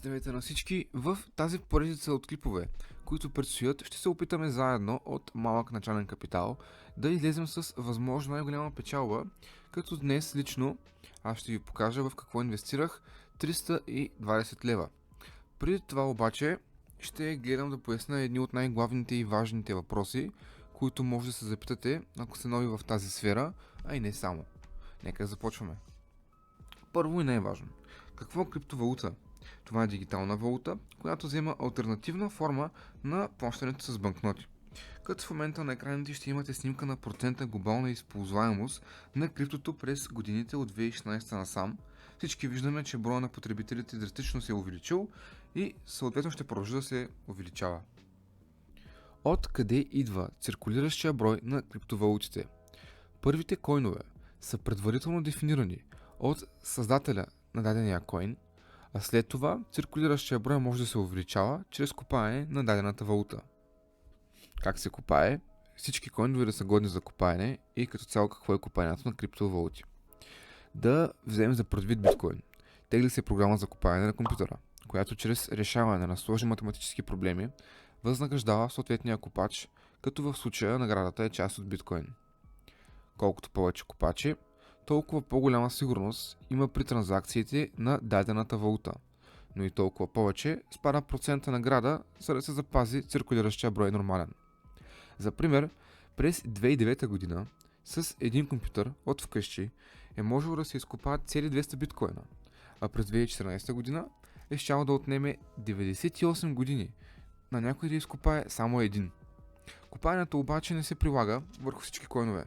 Здравейте на всички! В тази поредица от клипове, които предстоят, ще се опитаме заедно от малък начален капитал да излезем с възможно най-голяма печалба, като днес лично аз ще ви покажа в какво инвестирах 320 лева. Преди това обаче ще гледам да поясня едни от най-главните и важните въпроси, които може да се запитате, ако сте нови в тази сфера, а и не само. Нека започваме. Първо и най-важно. Какво е криптовалута? Това е дигитална валута, която взема алтернативна форма на плащането с банкноти. Като в момента на екраните ще имате снимка на процента глобална използваемост на криптото през годините от 2016 насам. Всички виждаме, че броя на потребителите драстично се е увеличил и съответно ще продължи да се увеличава. От къде идва циркулиращия брой на криптовалутите? Първите койнове са предварително дефинирани от създателя на дадения койн, а след това циркулиращия брой може да се увеличава чрез копаене на дадената валута. Как се копае? Всички койнове да са годни за копаене и като цяло какво е копаенето на криптовалути. Да вземем за предвид биткоин. Тегли се програма за копаене на компютъра, която чрез решаване на сложни математически проблеми възнаграждава съответния копач, като в случая наградата е част от биткоин. Колкото повече копачи, толкова по-голяма сигурност има при транзакциите на дадената валута, но и толкова повече спада процента награда, за да се запази циркулиращия брой нормален. За пример, през 2009 година с един компютър от вкъщи е можело да се изкопаят цели 200 биткоина, а през 2014 година е щяло да отнеме 98 години на някой да изкопае само един. Копаенето обаче не се прилага върху всички койнове.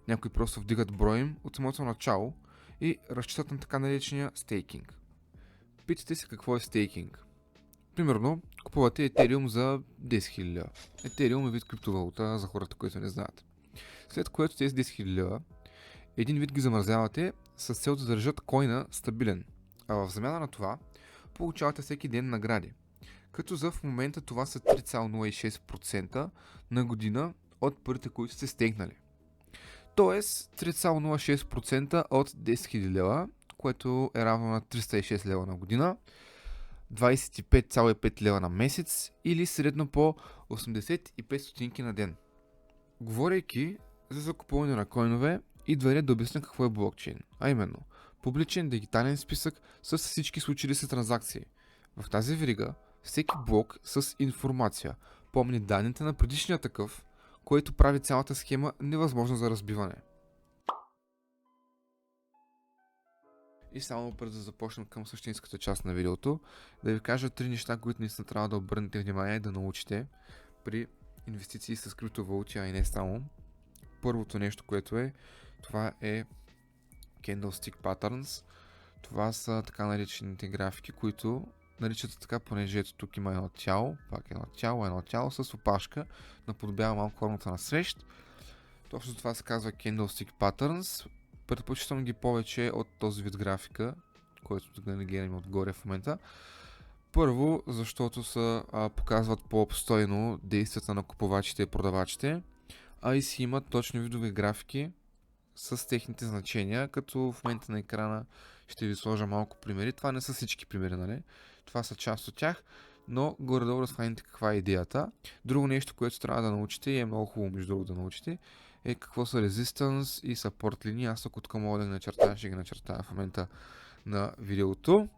Някои просто вдигат броя им от самото начало и разчитат на така наречения стейкинг. Питате се какво е стейкинг. Примерно, купувате Ethereum за 10 000 лева. Ethereum е вид криптовалута за хората, които не знаят. След което тези 10 000 лева, един вид ги замразявате с цел да държат койна стабилен. А в замяна на това, получавате всеки ден награди. Като за в момента това са 3,06% на година от парите, които сте стейкнали. Тоест 3,06% от 10 000 лева, което е равно на 306 лева на година, 25,5 лева на месец или средно по 85 стотинки на ден. Говорейки за закупуване на койнове, идва ред да обясня какво е блокчейн, а именно публичен дигитален списък с всички случили се транзакции. В тази верига всеки блок с информация помни данните на предишния такъв, което прави цялата схема невъзможна за разбиване. И само преди да започнем към същинската част на видеото, да ви кажа 3 неща, които наистина трябва да обърнете внимание и да научите при инвестиции с криптовалути, а и не само. Първото нещо, което е, това е Candlestick Patterns. Това са така наречените графики, които наричат така, понеже ето тук има едно тяло, пак едно тяло с опашка, наподобява малко формата на свещ. Точно това се казва Candlestick Patterns. Предпочитам ги повече от този вид графика, който да не гледаме отгоре в момента. Първо, защото показват по-обстойно действията на купувачите и продавачите, а и си имат точни видове графики с техните значения, като в момента на екрана ще ви сложа малко примери. Това не са всички примери, нали? Това са част от тях, но горе-долу разхваните каква е идеята. Друго нещо, което трябва да научите и е много хубаво между другото да научите, е какво са resistance и support линии. Аз ако тук мога да ги начертая, ще ги начертая в момента на видеото.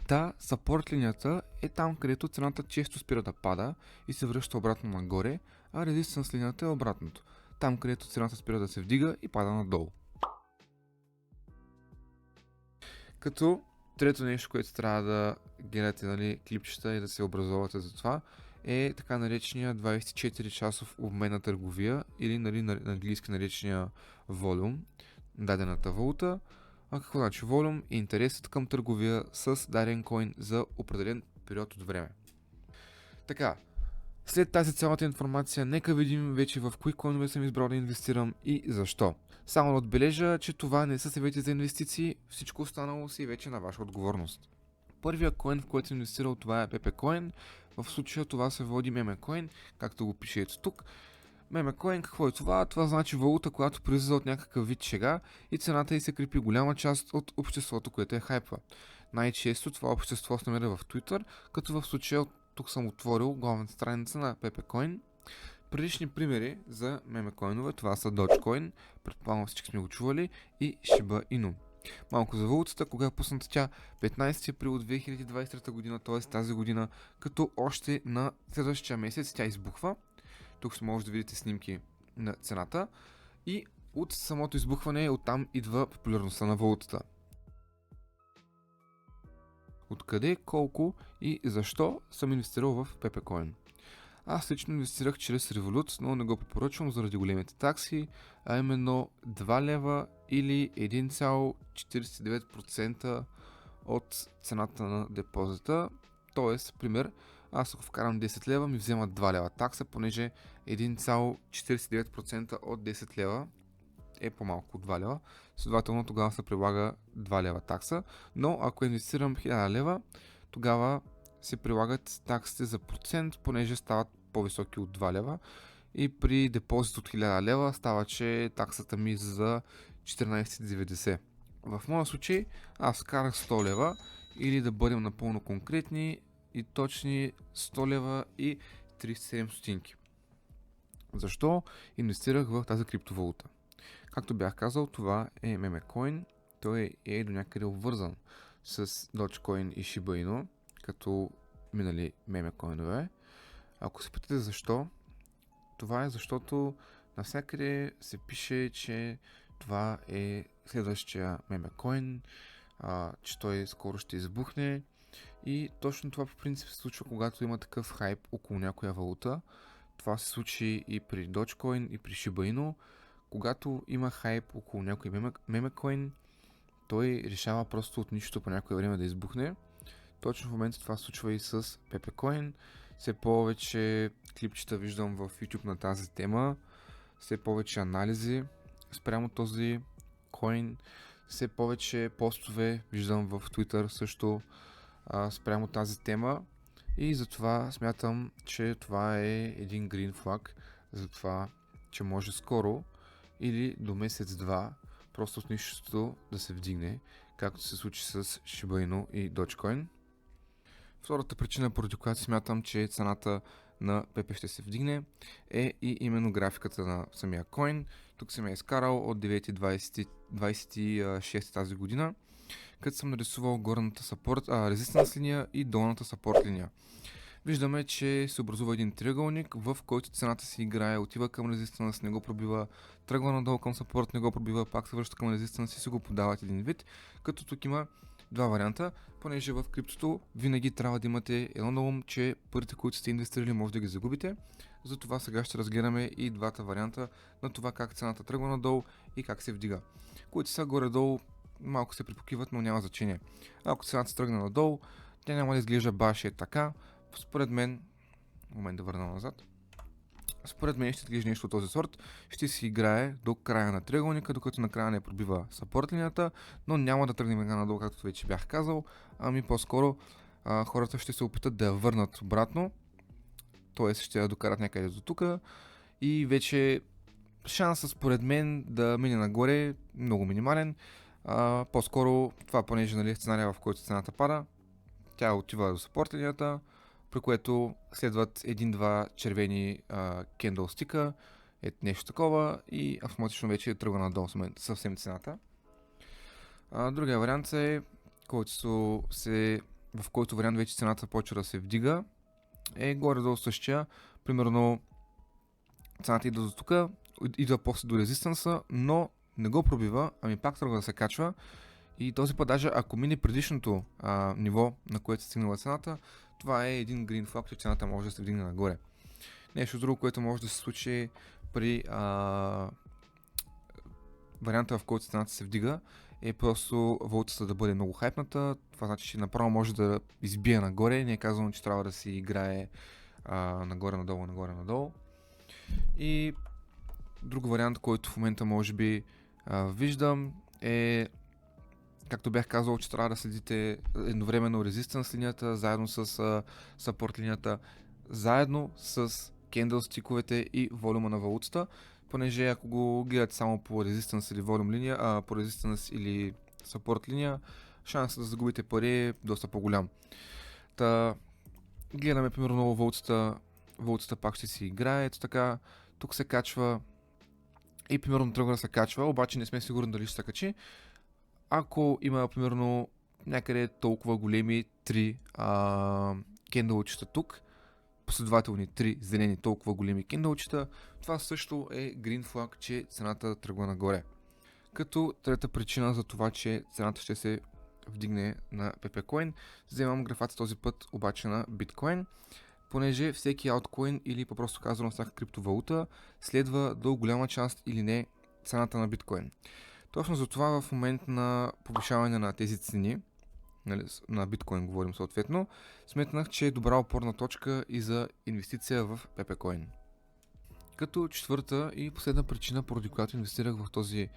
Support линията е там, където цената често спира да пада и се връща обратно нагоре, а resistance линията е обратното. Там, където цената спира да се вдига и пада надолу. Като трето нещо, което трябва да гледате, нали, клипчета и да се образовате за това, е така наречения 24-часов обмен на търговия или, нали, на английски наречения волюм на дадената валута. А какво значи волюм? Е интересът към търговия с даден койн за определен период от време. Така, след тази цялата информация, нека видим вече в кои койнове съм избрал да инвестирам и защо. Само да отбележа, че това не са съвети за инвестиции, всичко останало си вече на ваша отговорност. Първият коин, в който съм инвестирал, това е Pepecoin. В случая това се води Memecoin, както го пише ето тук. Memecoin, какво е това? Това значи валута, която произлиза от някакъв вид шега и цената й се крепи голяма част от обществото, което е хайпва. Най-често това общество се намира в Twitter, като в случая тук съм отворил главната страница на Pepecoin. Прилични примери за мемекоинове, това са Dogecoin, предполагам всички сме го чували, и Shiba Inu. Малко за валутата, кога е пусната тя? 15 април 2023 година, т.е. тази година, като още на следващия месец тя избухва. Тук ще може да видите снимки на цената и от самото избухване оттам идва популярността на валутата. Откъде, колко и защо съм инвестирал в Pepecoin? Аз лично инвестирах чрез Revolut, но не го препоръчвам заради големите такси, а именно 2 лева или 1,49% от цената на депозита. Тоест, пример, аз ако вкарам 10 лева, ми вземат 2 лева такса, понеже 1,49% от 10 лева е по-малко от 2 лева. Следователно тогава се прилага 2 лева такса, но ако инвестирам 1000 лева, тогава се прилагат таксите за процент, понеже стават по-високи от 2 лева и при депозит от 1000 лева става, че таксата ми за 14,90. В моя случай аз карах 100 лева или да бъдем напълно конкретни и точни 100 лева и 37 стотинки. Защо инвестирах в тази криптовалута? Както бях казал, това е мемекоин. Той е до някъде обвързан с Dogecoin и Shiba Inu, като минали мемекоинове. Ако се питате защо, това е защото навсякъде се пише, че това е следващия мемекоин, че той скоро ще избухне и точно това по принцип се случва, когато има такъв хайп около някоя валута. Това се случи и при Dogecoin и при Shiba Inu. Когато има хайп около някой мемекоин, той решава просто от нищо по някое време да избухне. Точно в момента това се случва и с Pepecoin. Все повече клипчета виждам в YouTube на тази тема, все повече анализи спрямо този коин, все повече постове виждам в Twitter също спрямо тази тема и затова смятам, че това е един green flag за това, че може скоро или до месец-два просто от нищото да се вдигне, както се случи с Shiba Inu и Dogecoin. Втората причина, поради която смятам, че цената на Pepe ще се вдигне, е и именно графиката на самия коин. Тук съм я изкарал от 9.26 тази година, като съм нарисувал горната резистанс линия и долната сапорт линия. Виждаме, че се образува един триъгълник, в който цената си играе, отива към резистанс, не го пробива, тръгва надолу към сапорт, не го пробива, пак се връща към резистанс и си го подават един вид, като тук има два варианта, понеже в криптото винаги трябва да имате едно на ум, че парите, които сте инвестирали, може да ги загубите. Затова сега ще разгледаме и двата варианта на това как цената тръгва надолу и как се вдига. Които са горе-долу малко се припокиват, но няма значение. Ако цената тръгне надолу, тя няма да изглежда баш е така. Според мен, момент да върна назад. Според мен ще изглежда нещо от този сорт, ще си играе до края на триъгълника, докато накрая не пробива сапорт линията, но няма да тръгне веднага надолу, както вече бях казал, ами по-скоро хората ще се опитат да я върнат обратно, т.е. ще я докарат някъде до тук и вече шансът според мен да мине нагоре е много минимален. По-скоро това, понеже нали, сценария, в който цената пада, тя отива до сапорт линията, при което следват един-два червени кендълстика, нещо такова и автоматично вече тръгва надолу съвсем цената. Другия вариант е, в който вариант вече цената почва да се вдига, е горе-долу същия. Примерно цената идва до тук, идва после до резистанса, но не го пробива, ами пак тръгва да се качва. И този път даже ако мине предишното ниво, на което се стигнала цената, това е един green flag, че цената може да се вдигне нагоре. Нещо друго, което може да се случи при варианта, в който цената се вдига, е просто валутата да бъде много хайпната. Това значи, че направо може да избие нагоре. Не е казано, че трябва да се играе нагоре-надолу, нагоре-надолу. И друг вариант, който в момента може би виждам е, както бях казал, че трябва да следите едновременно резистанс линията, заедно с сапорт линията, заедно с кендълстиковете и волюма на валутата, понеже ако го гледате само по резистанс или волюм линия, по резистанс или сапорт линия, шансът да загубите пари е доста по-голям. Та, гледаме примерно вълцата пак ще си играе, ето така, тук се качва и примерно тръгва да се качва, обаче не сме сигурни дали ще се качи. Ако има примерно някъде толкова големи 3 кендълчета тук, последователни 3 зелени толкова големи кендълчета, това също е green flag, че цената тръгва нагоре. Като трета причина за това, че цената ще се вдигне на PepeCoin, вземам графата този път обаче на биткоин, понеже всеки алткоин или по-просто казано всяка криптовалута следва до голяма част или не цената на биткоин. Точно за това в момент на повишаване на тези цени, на биткоин говорим съответно, сметнах, че е добра опорна точка и за инвестиция в PepeCoin. Като четвърта и последна причина, поради която инвестирах в този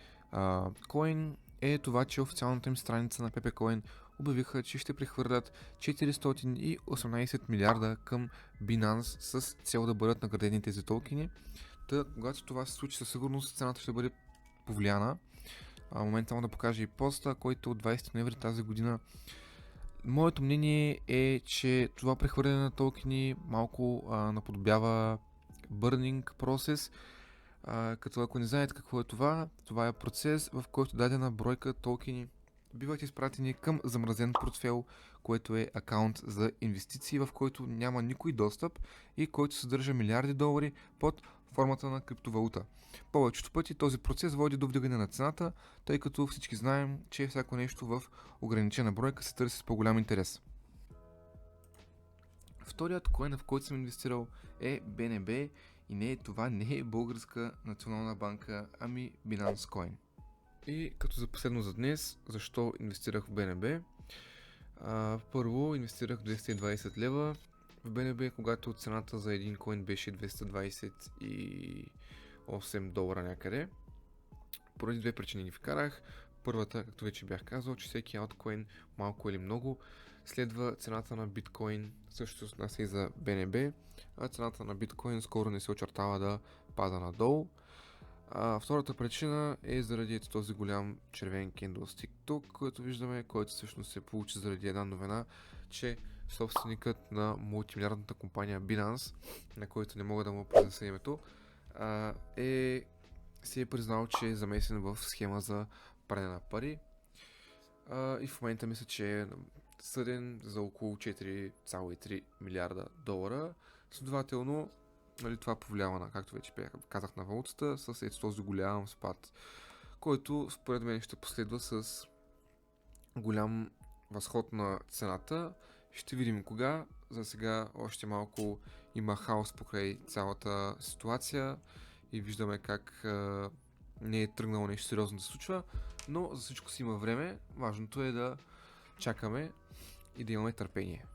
коин, е това, че официалната им страница на PepeCoin обявиха, че ще прехвърлят 418 милиарда към Binance с цел да бъдат наградени тези токени. Та, когато това се случи, със сигурност цената ще бъде повлияна. Моментално да покажа и поста, който от 20 ноември тази година. Моето мнение е, че това прехвърляне на токени малко наподобява burning process, като ако не знаете какво е това, това е процес, в който дадена бройка токени биват изпратени към замразен портфел, което е акаунт за инвестиции, в който няма никой достъп и който съдържа милиарди долари под формата на криптовалута. Повечето пъти този процес води до вдигане на цената, тъй като всички знаем, че всяко нещо в ограничена бройка се търси с по-голям интерес. Вторият коин, в който съм инвестирал, е BNB и това не е Българска национална банка, ами Binance Coin. И като за последно за днес, защо инвестирах в BNB? Първо инвестирах 220 лева в BNB, когато цената за един коин беше 228 долара някъде. Поради две причини ги вкарах. Първата, както вече бях казал, че всеки алткоин, малко или много, следва цената на биткоин, също се отнася и за BNB, а цената на биткоин скоро не се очертава да пада надолу. Втората причина е заради този голям червен кендълстик тук, който виждаме, който всъщност се получи заради една новина, че собственикът на мултимилиардната компания Binance, на който не мога да му произнеса името, си е признал, че е замесен в схема за пране на пари и в момента мисля, че е съден за около 4,3 милиарда долара. Следователно, това повлиява на, както вече казах, на валутата с този голям спад, който според мен ще последва с голям възход на цената. Ще видим кога. За сега още малко има хаос покрай цялата ситуация и виждаме как не е тръгнало нещо сериозно да се случва, но за всичко си има време. Важното е да чакаме и да имаме търпение.